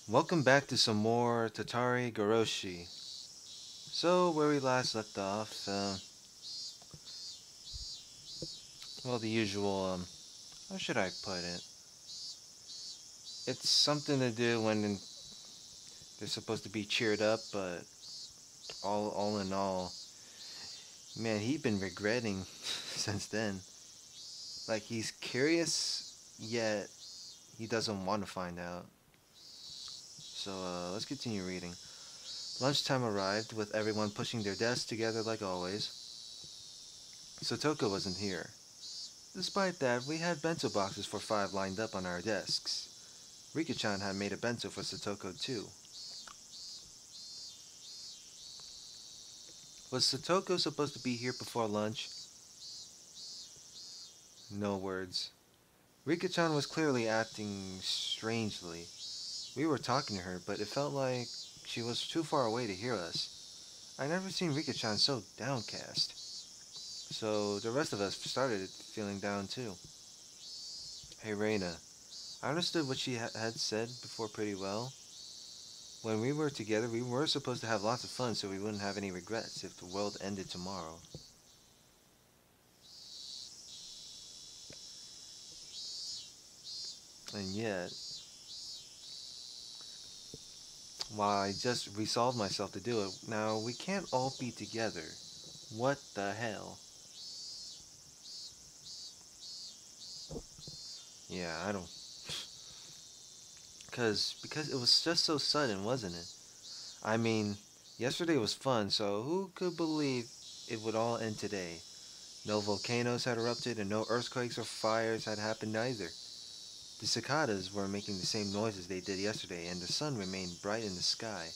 Welcome back to some more Tatarigoroshi. So, where we last left off, well, the usual, how should I put it? It's something to do when they're supposed to be cheered up, but all in all, man, he's been regretting since then. Like, he's curious, yet he doesn't want to find out. So, let's continue reading. Lunchtime arrived, with everyone pushing their desks together like always. Sotoko wasn't here. Despite that, we had bento boxes for five lined up on our desks. Rika-chan had made a bento for Satoko too. Was Satoko supposed to be here before lunch? No words. Rika-chan was clearly acting strangely. We were talking to her, but it felt like she was too far away to hear us. I never seen Rika-chan so downcast. So the rest of us started feeling down too. Hey Reina, I understood what she had said before pretty well. When we were together, we were supposed to have lots of fun so we wouldn't have any regrets if the world ended tomorrow. And yet, while I just resolved myself to do it, now we can't all be together. What the hell? Yeah, I don't. Because it was just so sudden, wasn't it? I mean, yesterday was fun, so who could believe it would all end today? No volcanoes had erupted and no earthquakes or fires had happened either. The cicadas were making the same noises they did yesterday, and the sun remained bright in the sky.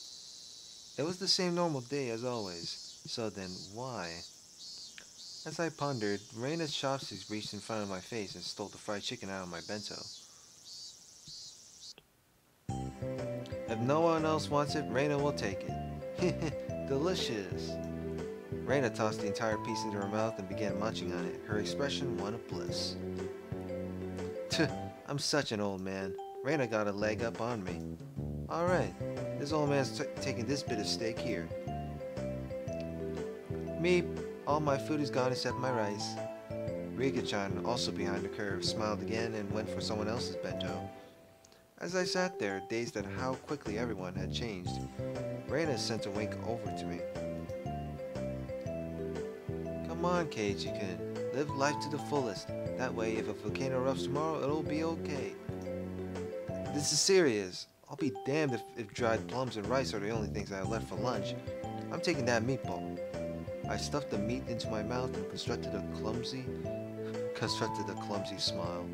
It was the same normal day as always. So then, why? As I pondered, Reina's chopsticks reached in front of my face and stole the fried chicken out of my bento. If no one else wants it, Reina will take it. Delicious. Reina tossed the entire piece into her mouth and began munching on it, her expression one of bliss. Tuh, I'm such an old man. Reina got a leg up on me. Alright, this old man's taking this bit of steak here. Meep, all my food is gone except my rice. Rika-chan, also behind the curve, smiled again and went for someone else's bento. As I sat there, dazed at how quickly everyone had changed, Reina sent a wink over to me. Come on, Keiichi-kun. Live life to the fullest. That way, if a volcano erupts tomorrow, it'll be okay. This is serious. I'll be damned if dried plums and rice are the only things I have left for lunch. I'm taking that meatball. I stuffed the meat into my mouth and constructed a clumsy smile.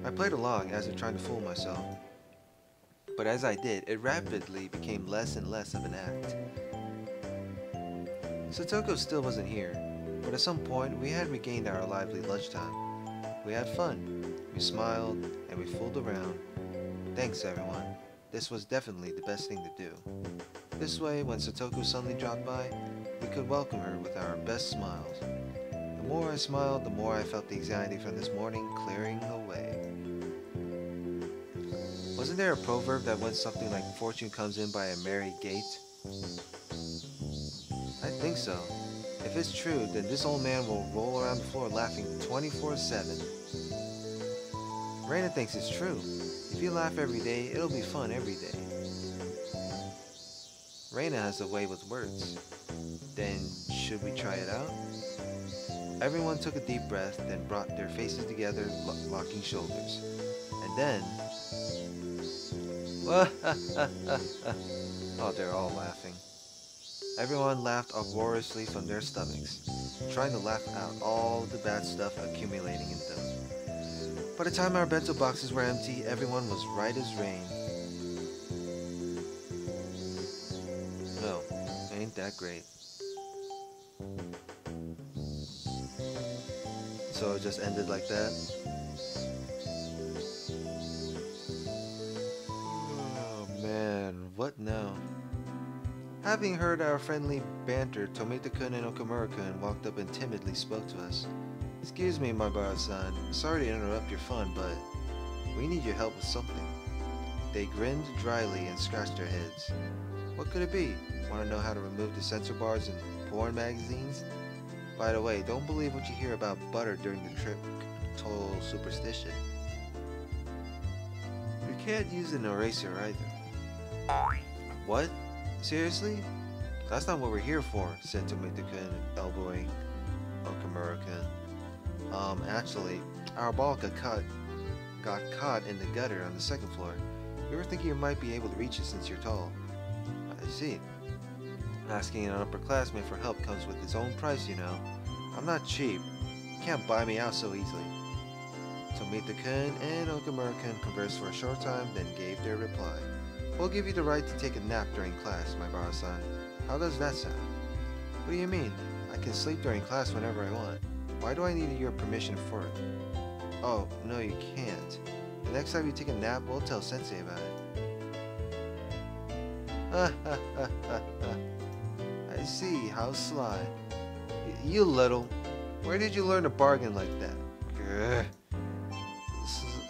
I played along as if trying to fool myself. But as I did, it rapidly became less and less of an act. Satoko still wasn't here, but at some point we had regained our lively lunchtime. We had fun, we smiled, and we fooled around. Thanks everyone. This was definitely the best thing to do. This way, when Satoko suddenly dropped by, we could welcome her with our best smiles. The more I smiled, the more I felt the anxiety from this morning clearing away. Wasn't there a proverb that went something like fortune comes in by a merry gate? I think so. If it's true, then this old man will roll around the floor laughing 24/7. Reina thinks it's true. If you laugh every day, it'll be fun every day. Reina has a way with words. Then, should we try it out? Everyone took a deep breath, then brought their faces together, locking shoulders. And then... oh, they're all laughing. Everyone laughed uproariously from their stomachs, trying to laugh out all the bad stuff accumulating in them. By the time our bento boxes were empty, everyone was right as rain. No, ain't that great. So it just ended like that? Oh man, what now? Having heard our friendly banter, Tomita-kun and Okamura-kun walked up and timidly spoke to us. Excuse me, Mabara-san. Sorry to interrupt your fun, but we need your help with something. They grinned dryly and scratched their heads. What could it be? Want to know how to remove the censor bars in porn magazines? By the way, don't believe what you hear about butter during the trip. Total superstition. You can't use an eraser either. What? Seriously? That's not what we're here for, said Tomita-kun, elbowing Okamura-kun. Actually, our ball got caught in the gutter on the second floor. We were thinking you might be able to reach it since you're tall. I see. Asking an upperclassman for help comes with its own price, you know. I'm not cheap. You can't buy me out so easily. Tomita-kun and Okamura-kun conversed for a short time, then gave their reply. We'll give you the right to take a nap during class, my Bara-san. How does that sound? What do you mean? I can sleep during class whenever I want. Why do I need your permission for it? Oh, no you can't. The next time you take a nap, we'll tell Sensei about it. I see, how sly. You little. Where did you learn to bargain like that?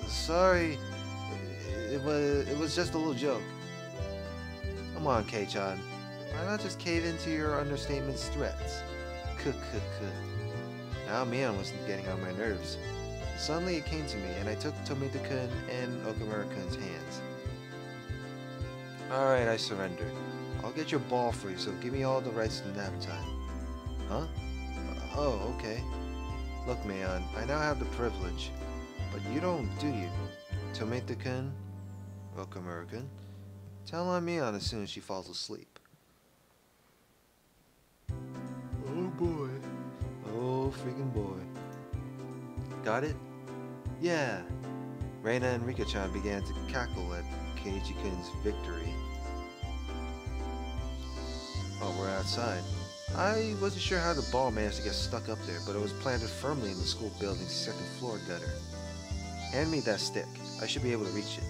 Sorry. It was just a little joke. Come on, Kei-chan. Why not just cave into your understatement's threats? Now Mion was getting on my nerves. Suddenly it came to me, and I took Tomita-kun and Okamura-kun's hands. Alright, I surrender. I'll get your ball for you, so give me all the rights to nap time. Huh? Oh, okay. Look, Mion, I now have the privilege. But you don't, do you? Tomita-kun? Okamura-kun? Tell on Mion as soon as she falls asleep. Oh boy. Oh freaking boy. Got it? Yeah. Reina and Rika-chan began to cackle at Keiji-kun's victory. Oh, we're outside. I wasn't sure how the ball managed to get stuck up there, but it was planted firmly in the school building's second floor gutter. Hand me that stick. I should be able to reach it.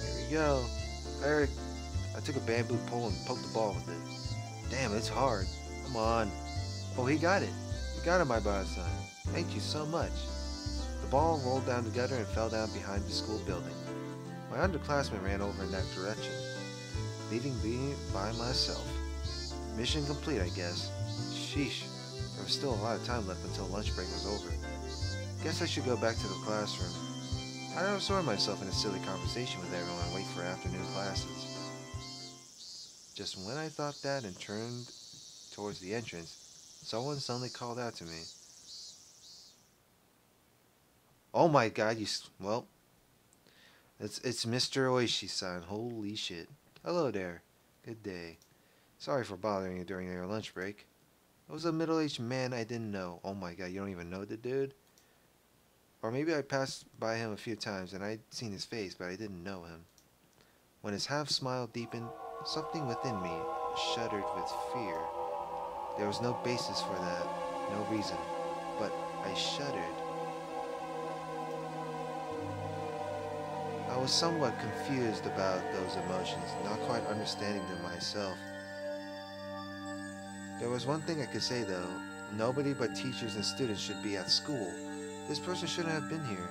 Here we go. I took a bamboo pole and poked the ball with it. Damn, it's hard. Come on. Oh, he got it. You got it, my Bara-san. Thank you so much. The ball rolled down the gutter and fell down behind the school building. My underclassmen ran over in that direction, leaving me by myself. Mission complete, I guess. Sheesh. There was still a lot of time left until lunch break was over. Guess I should go back to the classroom. I don't absorb myself in a silly conversation with everyone and wait for afternoon classes. Just when I thought that and turned towards the entrance, someone suddenly called out to me. Oh my god, well, it's Mr. Oishi-san. Holy shit. Hello there. Good day. Sorry for bothering you during your lunch break. It was a middle-aged man I didn't know. Oh my god, you don't even know the dude? Or maybe I passed by him a few times and I'd seen his face, but I didn't know him. When his half-smile deepened, something within me shuddered with fear. There was no basis for that, no reason, but I shuddered. I was somewhat confused about those emotions, not quite understanding them myself. There was one thing I could say though, nobody but teachers and students should be at school. This person shouldn't have been here.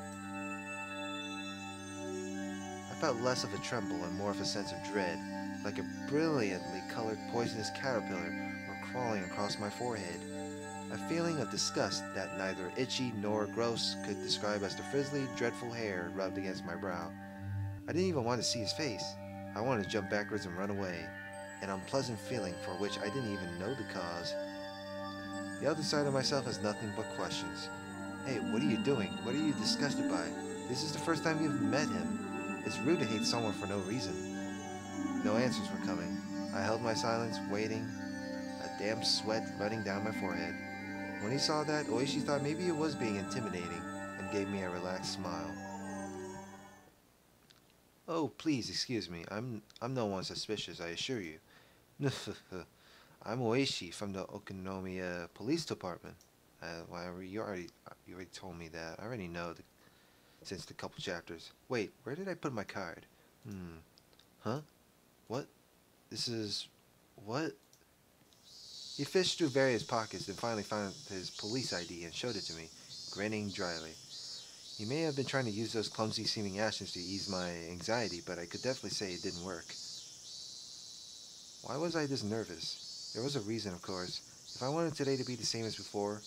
I felt less of a tremble and more of a sense of dread, like a brilliantly colored poisonous caterpillar were crawling across my forehead. A feeling of disgust that neither itchy nor gross could describe as the frizzly, dreadful hair rubbed against my brow. I didn't even want to see his face. I wanted to jump backwards and run away, an unpleasant feeling for which I didn't even know the cause. The other side of myself has nothing but questions. Hey, what are you doing? What are you disgusted by? This is the first time you've met him. It's rude to hate someone for no reason. No answers were coming. I held my silence, waiting, a damp sweat running down my forehead. When he saw that, Oishi thought maybe it was being intimidating and gave me a relaxed smile. Oh, please excuse me. I'm no one suspicious, I assure you. I'm Oishi from the Okonomiya Police Department. Well, you already told me that. I already know since the couple chapters. Wait, where did I put my card? Huh? What? This is... what? He fished through various pockets and finally found his police ID and showed it to me, grinning dryly. He may have been trying to use those clumsy seeming actions to ease my anxiety, but I could definitely say it didn't work. Why was I this nervous? There was a reason, of course. If I wanted today to be the same as before,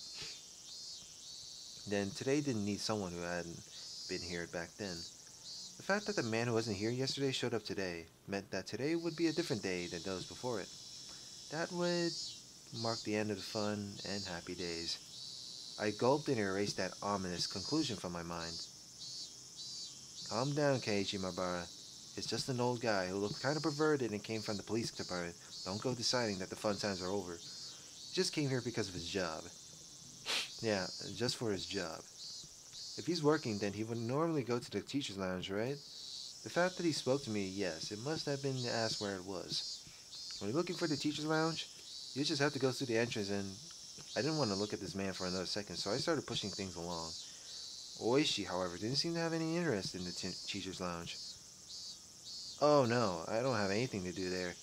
then today didn't need someone who hadn't been here back then. The fact that the man who wasn't here yesterday showed up today meant that today would be a different day than those before it. That would mark the end of the fun and happy days. I gulped and erased that ominous conclusion from my mind. Calm down, Keiichi Mabara. It's just an old guy who looked kind of perverted and came from the police department. Don't go deciding that the fun times are over. He just came here because of his job. Yeah, just for his job. If he's working, then he would normally go to the teacher's lounge, right? The fact that he spoke to me, yes, it must have been asked where it was. When you're looking for the teacher's lounge, you just have to go through the entrance, and I didn't want to look at this man for another second, so I started pushing things along. Oishi, however, didn't seem to have any interest in the teacher's lounge. Oh no, I don't have anything to do there.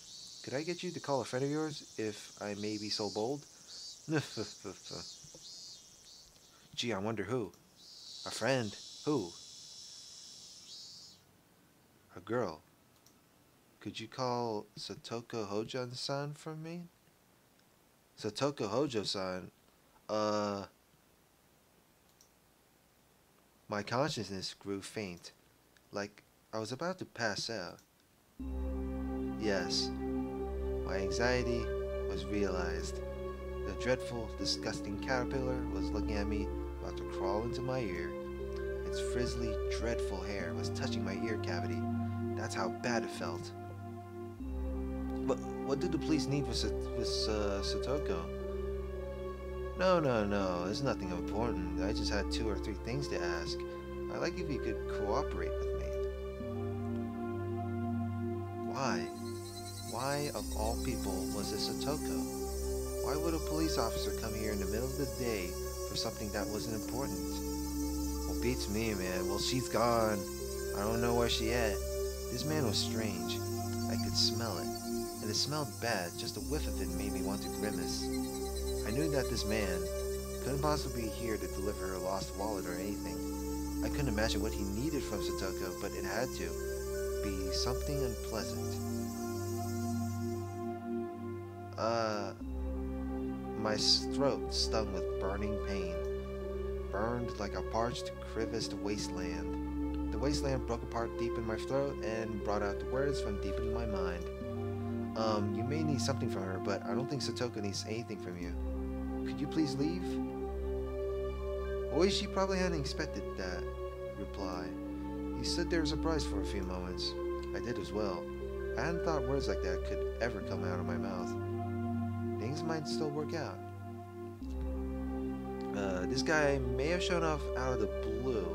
Could I get you to call a friend of yours, if I may be so bold? Gee, I wonder who. A friend? Who? A girl. Could you call Satoko Hojo-san from me? Satoko Hojo-san? My consciousness grew faint, like I was about to pass out. Yes, my anxiety was realized. The dreadful, disgusting caterpillar was looking at me, about to crawl into my ear. Its frizzly, dreadful hair was touching my ear cavity. That's how bad it felt. But what did the police need with Satoko? No, it's nothing important. I just had 2 or 3 things to ask. I'd like if you could cooperate with me. Why? Why, of all people, was it Satoko? Why would a police officer come here in the middle of the day for something that wasn't important? Well, beats me, man. Well, she's gone. I don't know where she at. This man was strange. I could smell it. And it smelled bad. Just a whiff of it made me want to grimace. I knew that this man couldn't possibly be here to deliver her lost wallet or anything. I couldn't imagine what he needed from Satoko, but it had to be something unpleasant. My throat stung with burning pain. Burned like a parched, creviced wasteland. The wasteland broke apart deep in my throat and brought out the words from deep in my mind. You may need something from her, but I don't think Satoko needs anything from you. Could you please leave? Oishi probably hadn't expected that reply. He stood there surprised for a few moments. I did as well. I hadn't thought words like that could ever come out of my mouth. Things might still work out. This guy may have shown off out of the blue,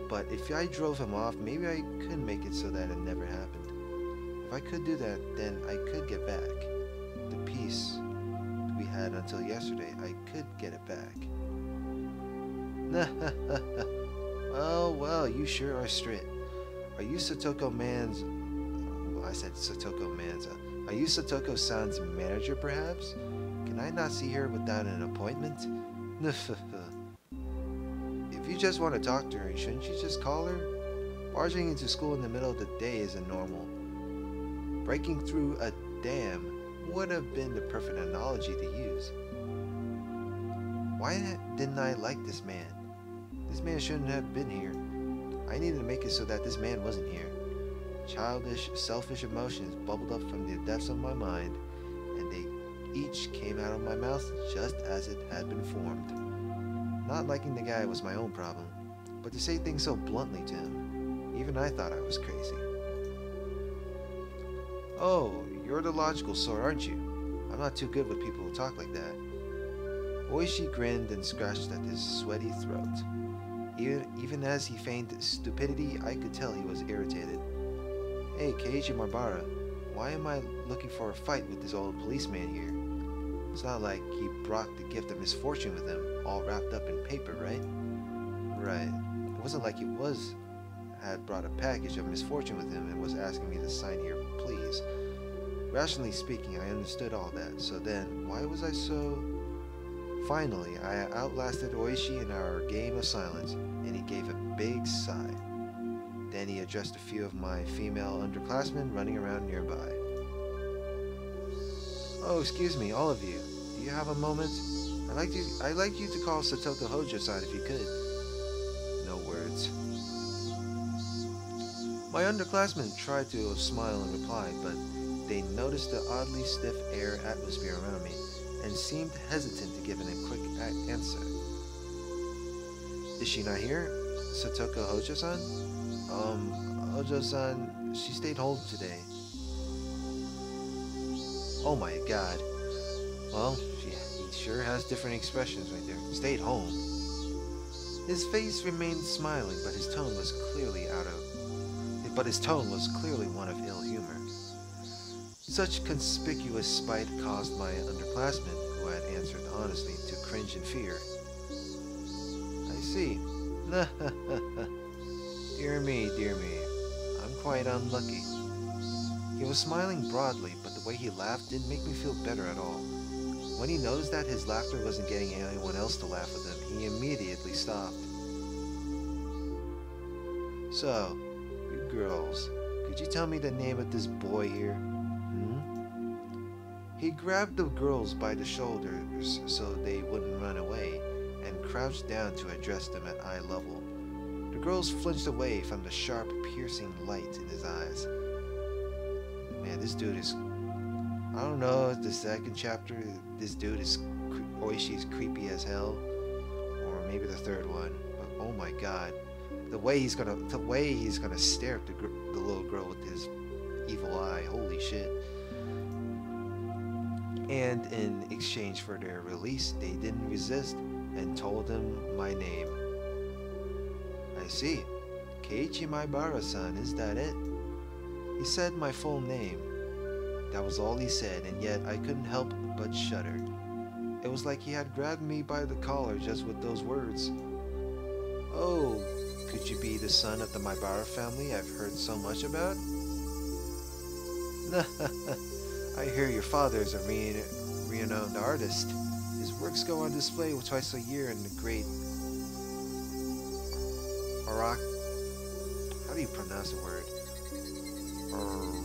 but if I drove him off, maybe I could make it so that it never happened. If I could do that, then I could get back. The peace we had until yesterday, I could get it back. Well, you sure are straight. Are you Satoko Man's... Well, I said Satoko Man's... Are you Satoko-san's manager, perhaps? Can I not see her without an appointment? If you just want to talk to her, shouldn't you just call her? Barging into school in the middle of the day isn't normal. Breaking through a dam would have been the perfect analogy to use. Why didn't I like this man? This man shouldn't have been here. I needed to make it so that this man wasn't here. Childish, selfish emotions bubbled up from the depths of my mind, and they each came out of my mouth just as it had been formed. Not liking the guy was my own problem, but to say things so bluntly to him, even I thought I was crazy. Oh, you're the logical sort, aren't you? I'm not too good with people who talk like that. Oishi grinned and scratched at his sweaty throat. Even as he feigned stupidity, I could tell he was irritated. Hey, Keiichi Mabara, why am I looking for a fight with this old policeman here? It's not like he brought the gift of misfortune with him, all wrapped up in paper, right? Right. It wasn't like he had brought a package of misfortune with him and was asking me to sign here, please. Rationally speaking, I understood all that, so then, why was I so... Finally, I outlasted Oishi in our game of silence, and he gave a big sigh. Then he addressed a few of my female underclassmen running around nearby. Oh, excuse me, all of you. Do you have a moment? I'd like you to call Satoko Hojo-san if you could. No words. My underclassmen tried to smile and reply, but they noticed the oddly stiff air atmosphere around me and seemed hesitant to give a quick answer. Is she not here? Satoko Hojo-san? Hojo-san, she stayed home today. Oh my god. Well, he sure has different expressions right there. Stayed home. His face remained smiling, but his tone was clearly one of ill humor. Such conspicuous spite caused my underclassmen, who had answered honestly, to cringe in fear. I see. Dear me, I'm quite unlucky. He was smiling broadly, but the way he laughed didn't make me feel better at all. When he noticed that his laughter wasn't getting anyone else to laugh with him, he immediately stopped. So, you girls, could you tell me the name of this boy here? He grabbed the girls by the shoulders so they wouldn't run away, and crouched down to address them at eye level. The girls flinched away from the sharp, piercing light in his eyes. Man, this dude is... I don't know, the second chapter, this dude is... Oishi's creepy as hell. Or maybe the third one. But oh my god. The way he's gonna stare at the little girl with his evil eye. Holy shit. And in exchange for their release, they didn't resist and told him my name. I see. Keiichi Maibara-san, is that it? He said my full name. That was all he said, and yet I couldn't help but shudder. It was like he had grabbed me by the collar just with those words. Oh, could you be the son of the Maibara family I've heard so much about? I hear your father is a renowned artist. His works go on display twice a year in the great how do you pronounce the word?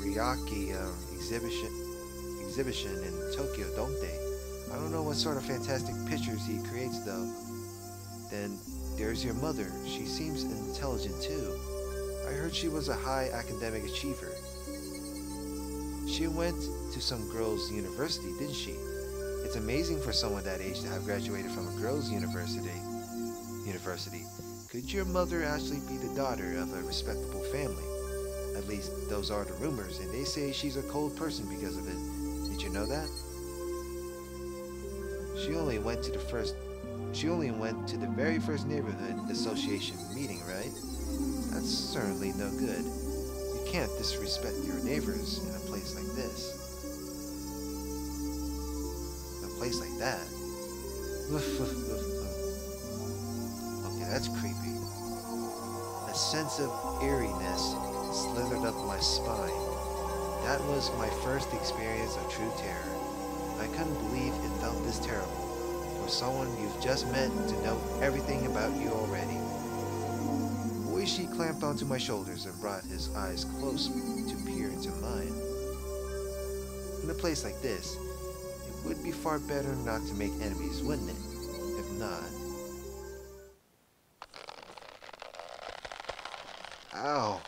Ryaki exhibition in Tokyo, don't they? I don't know what sort of fantastic pictures he creates though. Then there's your mother. She seems intelligent too. I heard she was a high academic achiever. She went to some girls' university, didn't she? It's amazing for someone that age to have graduated from a girls' university. Could your mother actually be the daughter of a respectable family? At least those are the rumors, and they say she's a cold person because of it. Did you know that? She only went to the very first neighborhood association meeting, right? That's certainly no good. You can't disrespect your neighbors in a place like this. In a place like that. Okay, that's creepy. A sense of eeriness slithered up my spine. That was my first experience of true terror. I couldn't believe it felt this terrible. For someone you've just met to know everything about you already. Oishi clamped onto my shoulders and brought his eyes close to peer into mine. In a place like this, it would be far better not to make enemies, wouldn't it? If not... Ow!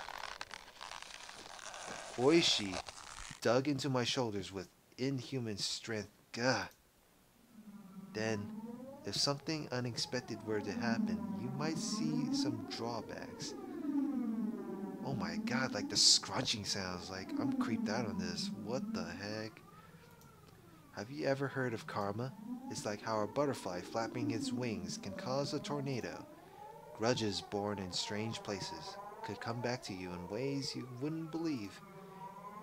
Oishi dug into my shoulders with inhuman strength. Gah! Then, if something unexpected were to happen, you might see some drawbacks. Oh my god, like the scrunching sounds, like I'm creeped out on this. What the heck? Have you ever heard of karma? It's like how a butterfly flapping its wings can cause a tornado. Grudges born in strange places could come back to you in ways you wouldn't believe.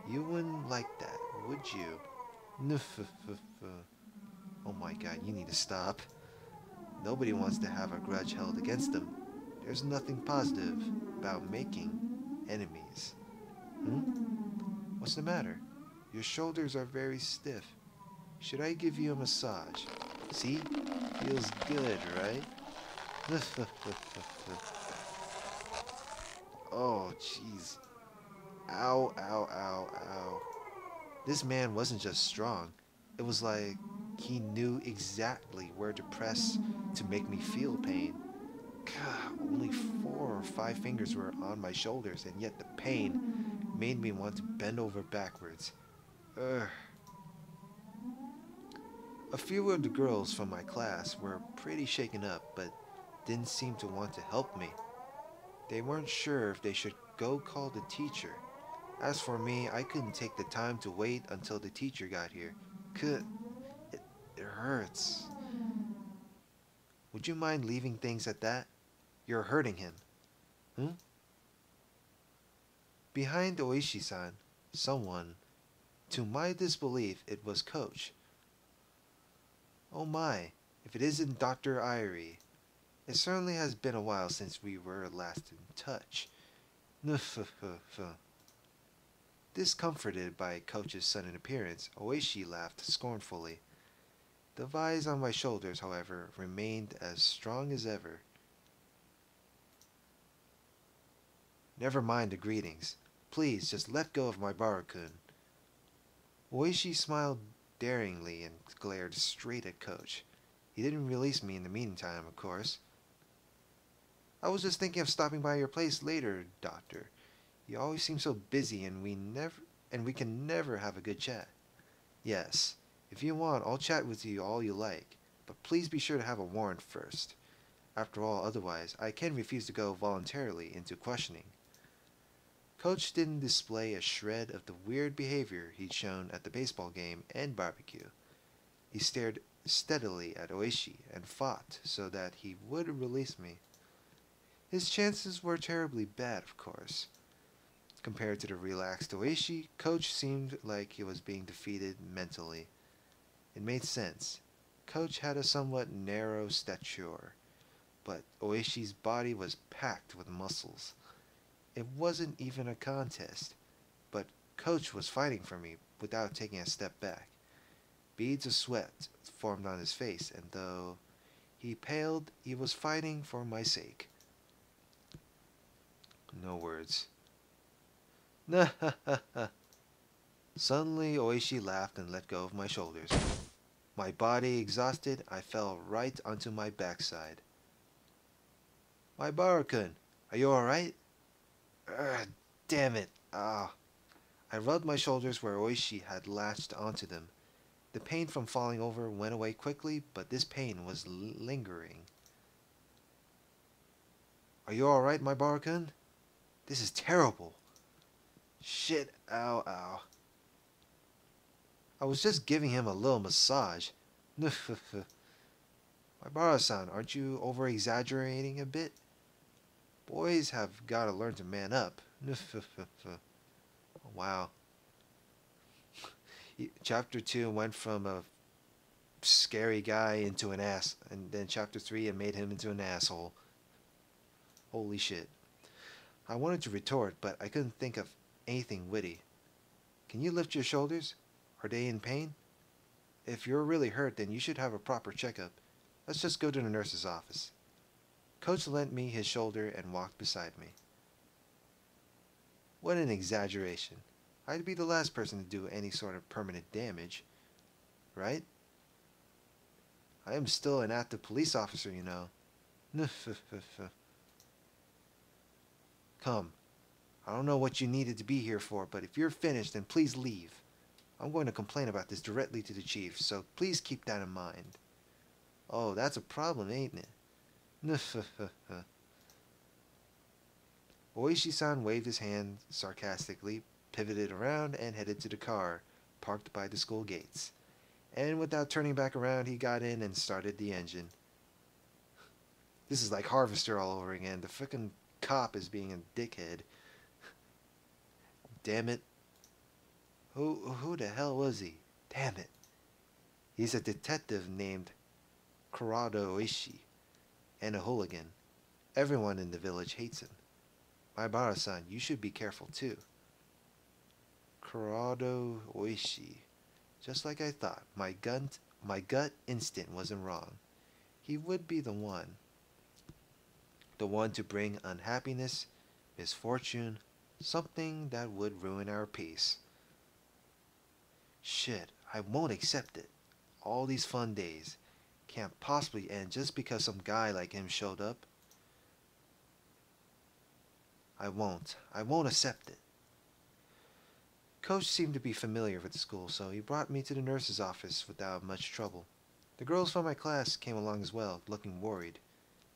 You wouldn't like that, would you? Oh my god, you need to stop. Nobody wants to have a grudge held against them. There's nothing positive about making enemies. What's the matter? Your shoulders are very stiff. Should I give you a massage? See? Feels good, right? jeez. Ow, ow, ow, ow. This man wasn't just strong. It was like he knew exactly where to press to make me feel pain. God, only 4 or 5 fingers were on my shoulders, and yet the pain made me want to bend over backwards. Ugh. A few of the girls from my class were pretty shaken up, but didn't seem to want to help me. They weren't sure if they should go call the teacher. As for me, I couldn't take the time to wait until the teacher got here. Could it, it hurts. Would you mind leaving things at that? You're hurting him. Hmm? Behind Oishi-san, someone, to my disbelief, it was Coach. Oh my, if it isn't Dr. Irie. It certainly has been a while since we were last in touch. Discomforted by Coach's sudden appearance, Oishi laughed scornfully. The vise on my shoulders, however, remained as strong as ever. Never mind the greetings. Please, just let go of my Barakun. Oishi smiled daringly and glared straight at Coach. He didn't release me in the meantime, of course. I was just thinking of stopping by your place later, Doctor. You always seem so busy and we can never have a good chat. Yes, if you want, I'll chat with you all you like, but please be sure to have a warrant first. After all, otherwise, I can refuse to go voluntarily into questioning. Coach didn't display a shred of the weird behavior he'd shown at the baseball game and barbecue. He stared steadily at Oishi and fought so that he would release me. His chances were terribly bad, of course. Compared to the relaxed Oishi, Coach seemed like he was being defeated mentally. It made sense. Coach had a somewhat narrow stature, but Oishi's body was packed with muscles. It wasn't even a contest, but Coach was fighting for me without taking a step back. Beads of sweat formed on his face, and though he paled, he was fighting for my sake. No words. Suddenly, Oishi laughed and let go of my shoulders. My body exhausted, I fell right onto my backside. My Barakun, are you alright? Damn it. Ah. I rubbed my shoulders where Oishi had latched onto them. The pain from falling over went away quickly, but this pain was lingering. Are you alright, my Barakun? This is terrible. Shit, ow, ow. I was just giving him a little massage. My Bara-san, aren't you over-exaggerating a bit? Boys have got to learn to man up. Wow. Chapter 2 went from a scary guy into an ass, and then Chapter 3 it made him into an asshole. Holy shit. I wanted to retort, but I couldn't think of anything witty. Can you lift your shoulders? Are they in pain? If you're really hurt, then you should have a proper checkup. Let's just go to the nurse's office. Coach lent me his shoulder and walked beside me. What an exaggeration. I'd be the last person to do any sort of permanent damage. Right? I am still an active police officer, you know. Come. I don't know what you needed to be here for, but if you're finished, then please leave. I'm going to complain about this directly to the chief, so please keep that in mind. Oh, that's a problem, ain't it? Oishi-san waved his hand sarcastically, pivoted around, and headed to the car, parked by the school gates. And without turning back around, he got in and started the engine. This is like Harvester all over again. The frickin' cop is being a dickhead. Damn it. Who the hell was he? Damn it. He's a detective named Kurado Oishi, and a hooligan. Everyone in the village hates him. My Bara-san, you should be careful too. Kurado Oishi. Just like I thought, my gut instinct wasn't wrong. He would be the one. The one to bring unhappiness, misfortune, Something that would ruin our peace. Shit, I won't accept it. All these fun days can't possibly end just because some guy like him showed up. I won't. I won't accept it. Coach seemed to be familiar with the school, so he brought me to the nurse's office without much trouble. The girls from my class came along as well, looking worried.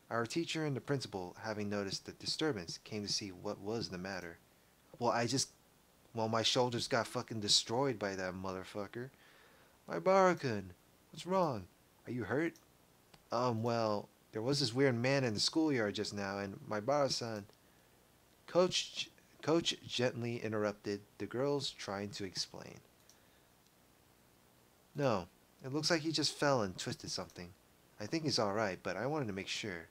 Our teacher and the principal, having noticed the disturbance, came to see what was the matter. Well, my shoulders got fucking destroyed by that motherfucker. My Barakun, what's wrong? Are you hurt? There was this weird man in the schoolyard just now, and my Bara-san. Coach, Coach gently interrupted the girls trying to explain. No, it looks like he just fell and twisted something. I think he's alright, but I wanted to make sure.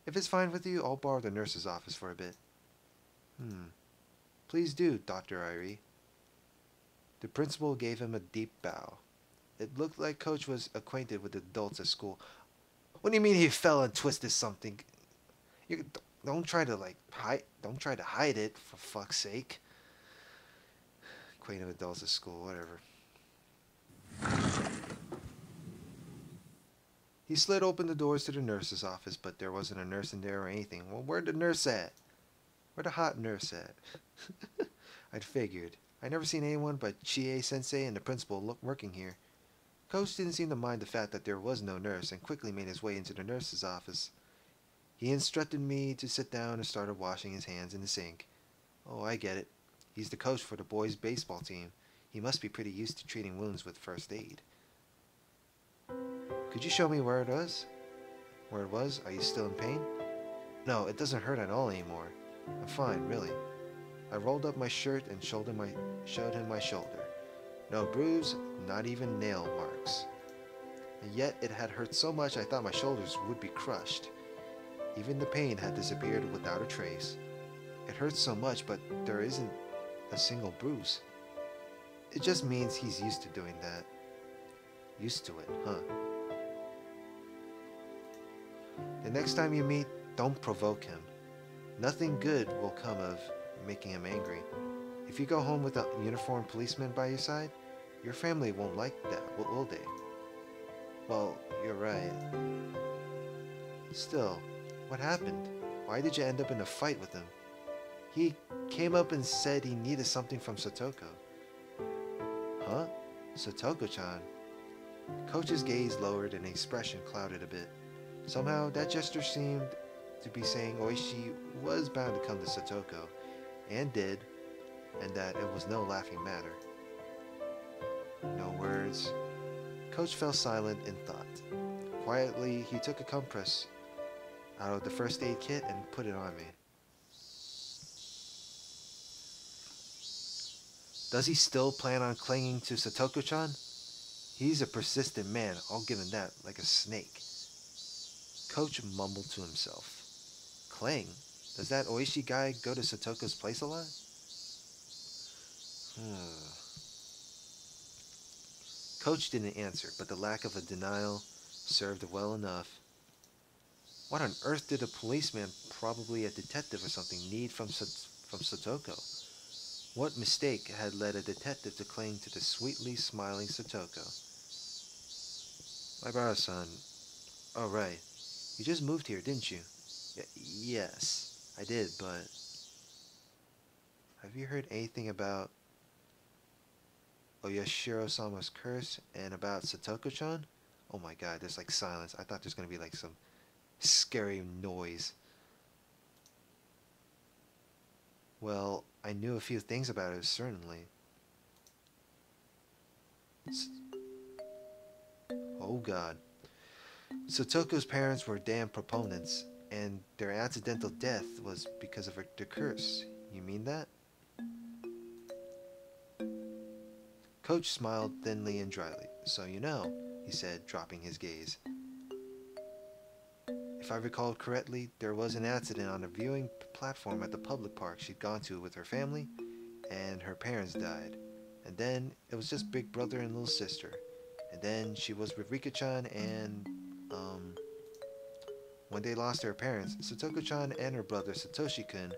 If it's fine with you, I'll borrow the nurse's office for a bit. Please do, Dr. Irie. The principal gave him a deep bow. It looked like Coach was acquainted with adults at school. What do you mean he fell and twisted something? You don't try to hide it, for fuck's sake. Acquainted with adults at school, whatever. He slid open the doors to the nurse's office, but there wasn't a nurse in there or anything. Well, where'd the nurse at? Where'd the hot nurse at? I'd figured. I'd never seen anyone but Chie-sensei and the principal working here. Coach didn't seem to mind the fact that there was no nurse and quickly made his way into the nurse's office. He instructed me to sit down and started washing his hands in the sink. Oh, I get it. He's the coach for the boys' baseball team. He must be pretty used to treating wounds with first aid. Could you show me where it was? Where it was? Are you still in pain? No, it doesn't hurt at all anymore. I'm fine, really. I rolled up my shirt and showed him my shoulder. No bruise, not even nail marks. And yet it had hurt so much I thought my shoulders would be crushed. Even the pain had disappeared without a trace. It hurts so much, but there isn't a single bruise. It just means he's used to doing that. Used to it, huh? The next time you meet, don't provoke him. Nothing good will come of making him angry. If you go home with a uniformed policeman by your side, your family won't like that, will they? Well, you're right. Still, what happened? Why did you end up in a fight with him? He came up and said he needed something from Satoko. Huh? Satoko-chan? Coach's gaze lowered and the expression clouded a bit. Somehow, that gesture seemed to be saying Oishi was bound to come to Satoko, and did, and that it was no laughing matter. No words. Coach fell silent in thought. Quietly, he took a compress out of the first aid kit and put it on me. Does he still plan on clinging to Satoko-chan? He's a persistent man, I'll give him that, like a snake. Coach mumbled to himself. Cling? Does that Oishi guy go to Satoko's place a lot? Coach didn't answer, but the lack of a denial served well enough. What on earth did a policeman, probably a detective or something, need from Satoko? What mistake had led a detective to cling to the sweetly smiling Satoko? My Bara-san. Oh, right. You just moved here, didn't you? Yes, I did, but... Have you heard anything about Oyashiro-sama's curse and about Satoko-chan? Oh my god, there's like silence. I thought there's gonna be like some scary noise. Well, I knew a few things about it, certainly. Oh god. Satoko's parents were damn proponents, and their accidental death was because of the curse. You mean that? Coach smiled thinly and dryly. So you know, he said, dropping his gaze. If I recalled correctly, there was an accident on a viewing platform at the public park she'd gone to with her family, and her parents died. And then it was just big brother and little sister. And then she was with Rika-chan and, when they lost their parents, Satoko-chan and her brother Satoshi-kun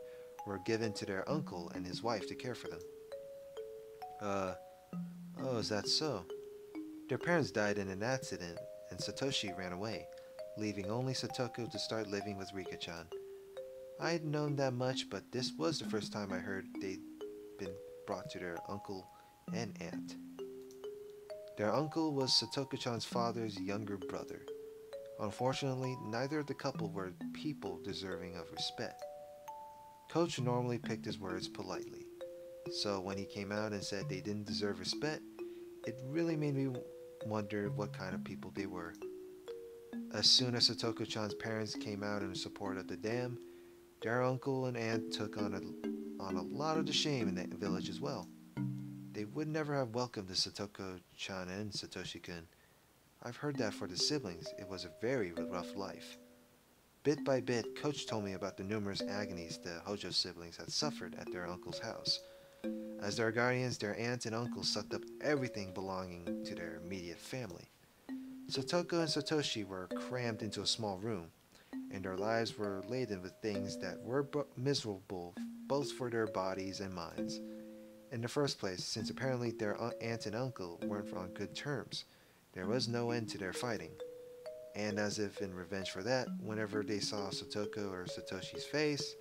were given to their uncle and his wife to care for them. Uh, oh, is that so? Their parents died in an accident, and Satoshi ran away, leaving only Satoko to start living with Rika-chan. I'd known that much, but this was the first time I heard they'd been brought to their uncle and aunt. Their uncle was Satoko-chan's father's younger brother. Unfortunately, neither of the couple were people deserving of respect. Coach normally picked his words politely, so when he came out and said they didn't deserve respect, it really made me wonder what kind of people they were. As soon as Satoko-chan's parents came out in support of the dam, their uncle and aunt took on a lot of the shame in the village as well. They would never have welcomed the Satoko-chan and Satoshi-kun. I've heard that for the siblings, it was a very rough life. Bit by bit, Coach told me about the numerous agonies the Hojo siblings had suffered at their uncle's house. As their guardians, their aunt and uncle sucked up everything belonging to their immediate family. Satoko and Satoshi were crammed into a small room, and their lives were laden with things that were miserable both for their bodies and minds. In the first place, since apparently their aunt and uncle weren't on good terms, there was no end to their fighting. And as if in revenge for that, whenever they saw Satoko or Satoshi's face,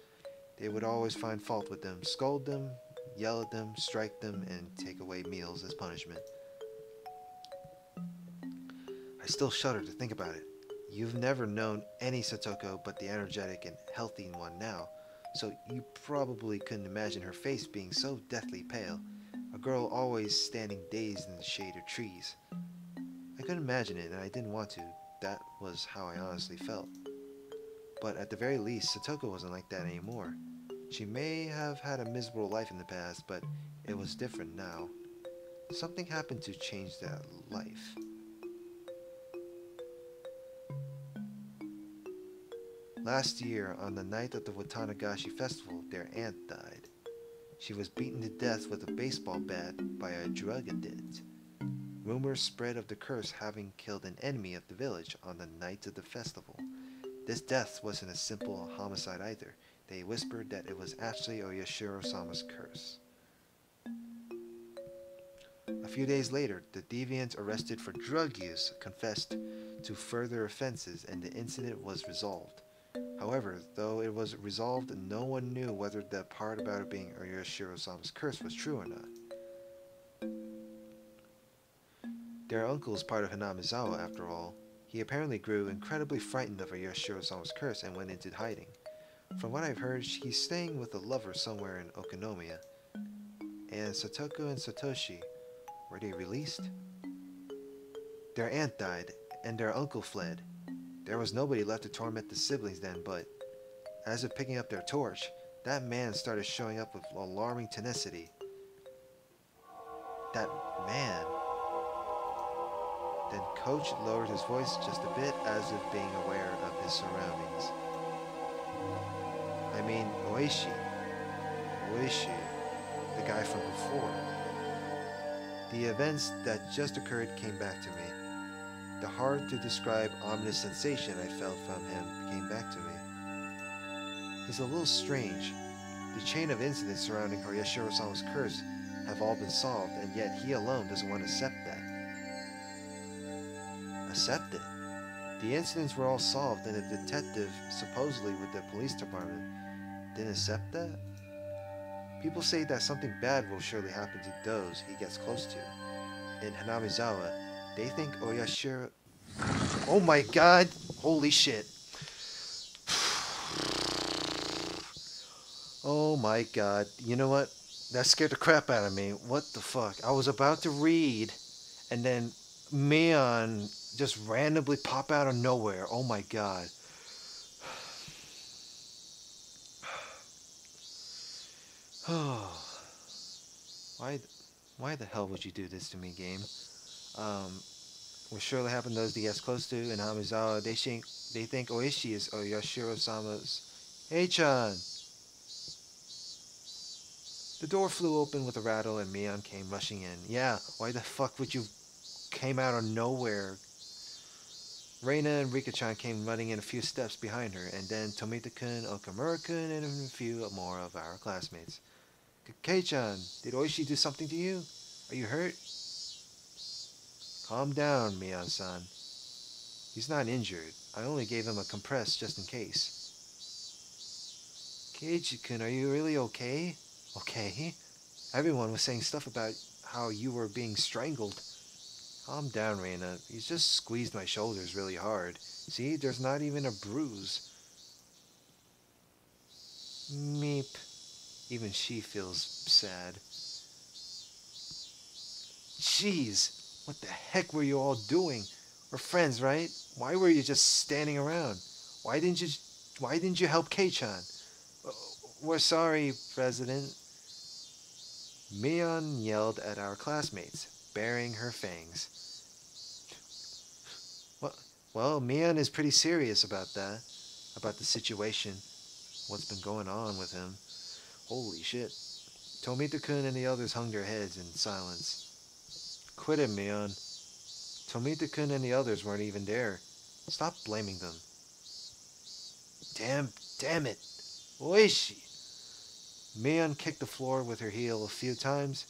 they would always find fault with them, scold them, yell at them, strike them, and take away meals as punishment. I still shudder to think about it. You've never known any Satoko but the energetic and healthy one now, so you probably couldn't imagine her face being so deathly pale, a girl always standing dazed in the shade of trees. I couldn't imagine it, and I didn't want to. That was how I honestly felt. But at the very least, Satoko wasn't like that anymore. She may have had a miserable life in the past, but it was different now. Something happened to change that life. Last year, on the night of the Watanagashi festival, their aunt died. She was beaten to death with a baseball bat by a drug addict. Rumors spread of the curse having killed an enemy of the village on the night of the festival. This death wasn't a simple homicide either. They whispered that it was actually Oyashiro-sama's curse. A few days later, the deviant arrested for drug use confessed to further offenses and the incident was resolved. However, though it was resolved, no one knew whether the part about it being Oyashiro-sama's curse was true or not. Their uncle is part of Hanamizawa, after all. He apparently grew incredibly frightened of Oyashiro-sama's curse and went into hiding. From what I've heard, he's staying with a lover somewhere in Okonomiya. And Satoko and Satoshi, were they released? Their aunt died, and their uncle fled. There was nobody left to torment the siblings then, but as of picking up their torch, that man started showing up with alarming tenacity. That man. Then Coach lowered his voice just a bit as if being aware of his surroundings. I mean, Oishi, the guy from before. The events that just occurred came back to me. The hard-to-describe ominous sensation I felt from him came back to me. He's a little strange. The chain of incidents surrounding Oyashiro-sama's curse have all been solved, and yet he alone doesn't want to accept that. Accept it? The incidents were all solved, and the detective, supposedly with the police department, didn't accept that? People say that something bad will surely happen to those he gets close to. In Hanamizawa, they think Oyashiro... Oh my god! Holy shit. Oh my god. You know what? That scared the crap out of me. What the fuck? I was about to read, and then Mion just randomly pop out of nowhere. Oh my god. Why the hell would you do this to me, game? What surely happened to those they get close to in Hamizawa, they think Oishi is Oyashiro-sama's... Hey-chan! The door flew open with a rattle and Mion came rushing in. Yeah, why the fuck would you came out of nowhere? Reina and Rika-chan came running in a few steps behind her, and then Tomita-kun, Okamura-kun, and a few more of our classmates. Kei-chan, did Oishi do something to you? Are you hurt? Calm down, Mian-san. He's not injured. I only gave him a compress just in case. Keiichi-kun, are you really okay? Okay? Everyone was saying stuff about how you were being strangled. Calm down, Reina. He's just squeezed my shoulders really hard. See, there's not even a bruise. Meep. Even she feels sad. Jeez, what the heck were you all doing? We're friends, right? Why were you just standing around? Why didn't you help Kei-chan? We're sorry, President. Mion yelled at our classmates, baring her fangs. Well, Mion is pretty serious about the situation, what's been going on with him. Holy shit. Tomita-kun and the others hung their heads in silence. Quit it, Mion. Tomita-kun and the others weren't even there. Stop blaming them. Damn it. Oishi. Mion kicked the floor with her heel a few times,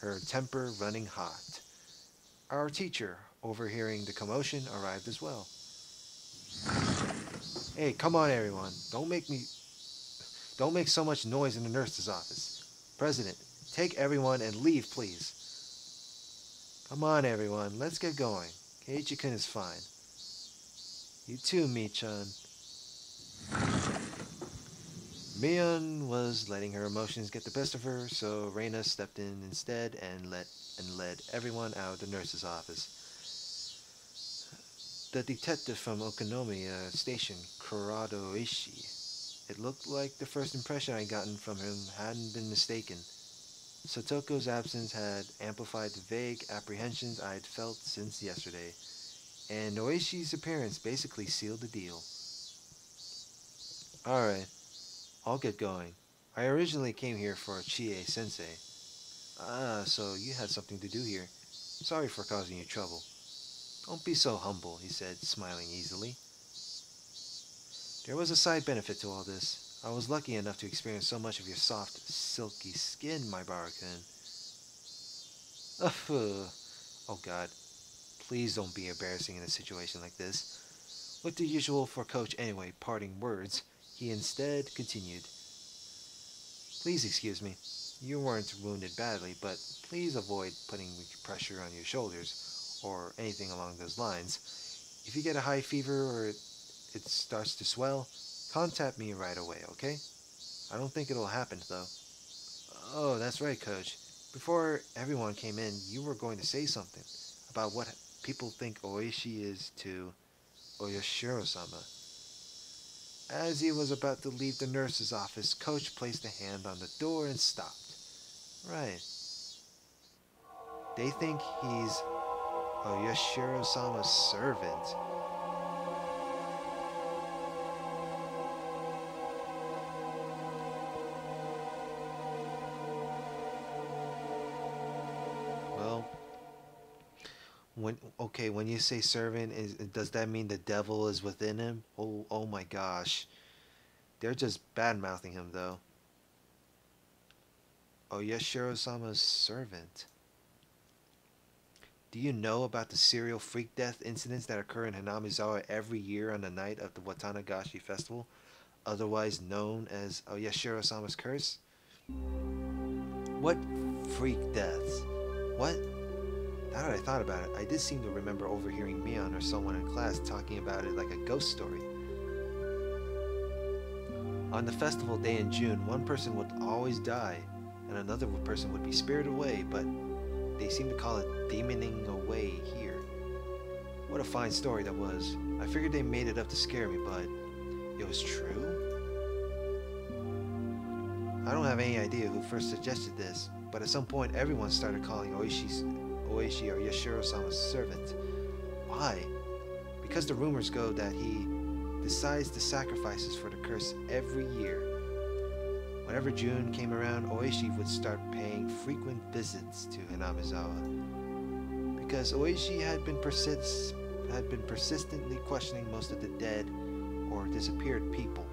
her temper running hot. Our teacher, overhearing the commotion, arrived as well. Hey, come on everyone. Don't make so much noise in the nurse's office. President, take everyone and leave, please. Come on everyone, let's get going. Keiichi-kun is fine. You too, Mi-chan. Mion was letting her emotions get the best of her, so Reina stepped in instead and led everyone out of the nurse's office. The detective from Okonomiya Station, Kurado Oishi. It looked like the first impression I'd gotten from him hadn't been mistaken. Sotoko's absence had amplified the vague apprehensions I'd felt since yesterday, and Oishi's appearance basically sealed the deal. Alright, I'll get going. I originally came here for Chie-sensei. Ah, so you had something to do here. Sorry for causing you trouble. Don't be so humble, he said, smiling easily. There was a side benefit to all this. I was lucky enough to experience so much of your soft, silky skin, my Barakun. Oh god, please don't be embarrassing in a situation like this. With the usual for Coach anyway parting words, he instead continued. Please excuse me. You weren't wounded badly, but please avoid putting pressure on your shoulders, or anything along those lines. If you get a high fever or it starts to swell, contact me right away, okay? I don't think it'll happen, though. Oh, that's right, Coach. Before everyone came in, you were going to say something about what people think Oishi is to Oyashiro-sama. As he was about to leave the nurse's office, Coach placed a hand on the door and stopped. Right. They think he's Oyashiro-sama's servant. Well, when you say servant, does that mean the devil is within him? Oh my gosh. They're just bad-mouthing him, though. Oyashiro-sama's servant. Do you know about the serial freak death incidents that occur in Hinamizawa every year on the night of the Watanagashi festival, otherwise known as Oyashiro-sama's curse? What freak deaths? What? Now that I thought about it, I did seem to remember overhearing Mion or someone in class talking about it like a ghost story. On the festival day in June, one person would always die, and another person would be spirited away, but they seem to call it demoning away here. What a fine story that was. I figured they made it up to scare me, but it was true? I don't have any idea who first suggested this, but at some point everyone started calling Oishi or Yashiro-sama's servant. Why? Because the rumors go that he decides the sacrifices for the curse every year. Whenever June came around, Oishi would start paying frequent visits to Hinamizawa. Because Oishi had been had been persistently questioning most of the dead or disappeared people.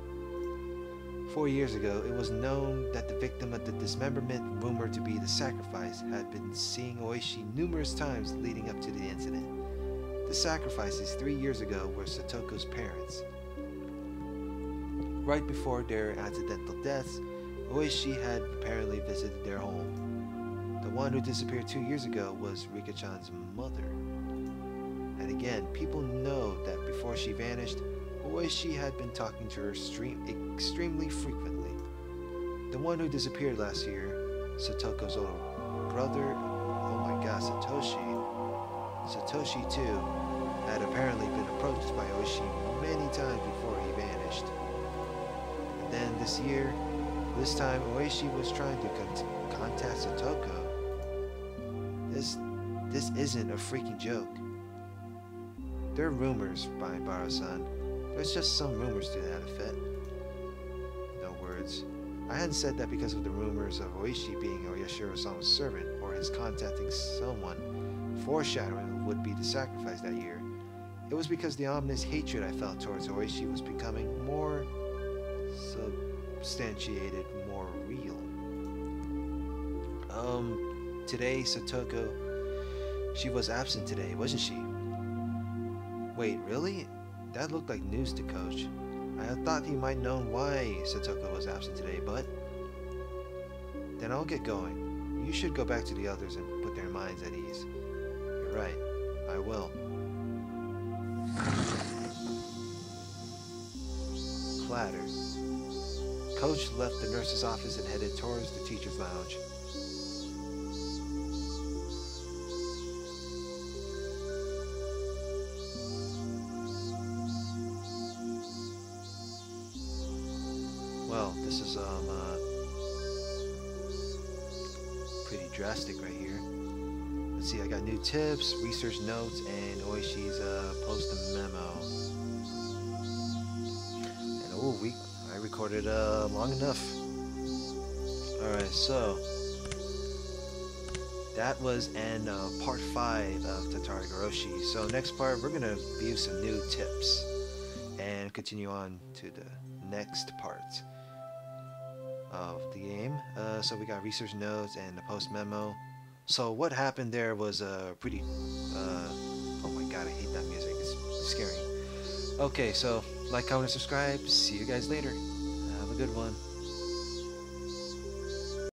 4 years ago, it was known that the victim of the dismemberment rumored to be the sacrifice had been seeing Oishi numerous times leading up to the incident. The sacrifices 3 years ago were Satoko's parents. Right before their accidental deaths, Oishi had apparently visited their home. The one who disappeared 2 years ago was Rika-chan's mother. And again, people know that before she vanished, Oishi had been talking to her extremely frequently. The one who disappeared last year, Satoko's older brother, oh my god, Satoshi too, had apparently been approached by Oishi many times before he vanished. And then this time Oishi was trying to contact Satoko. This isn't a freaking joke. There are rumors, by Baro-san. There's just some rumors to that effect. No words. I hadn't said that because of the rumors of Oishi being Oyashiro-sama's servant, or his contacting someone, foreshadowing what would be the sacrifice that year. It was because the ominous hatred I felt towards Oishi was becoming more substantiated, more real. Today, Satoko, she was absent today, wasn't she? Wait, really? That looked like news to Coach. I had thought he might know why Satoko was absent today, but... Then I'll get going. You should go back to the others and put their minds at ease. You're right. I will. Clatter. Coach left the nurse's office and headed towards the teacher's lounge. Well, this is pretty drastic right here. Let's see, I got new tips, research notes, and Oishi's post a memo. And oh, I recorded long enough. Alright, so that was end of part 5 of Tatarigoroshi. So next part, we're gonna view some new tips and continue on to the next part of the game. So we got research notes and the post memo. So what happened there was pretty oh my god, I hate that music, it's scary. Okay, so like, comment, and subscribe. See you guys later. Have a good one.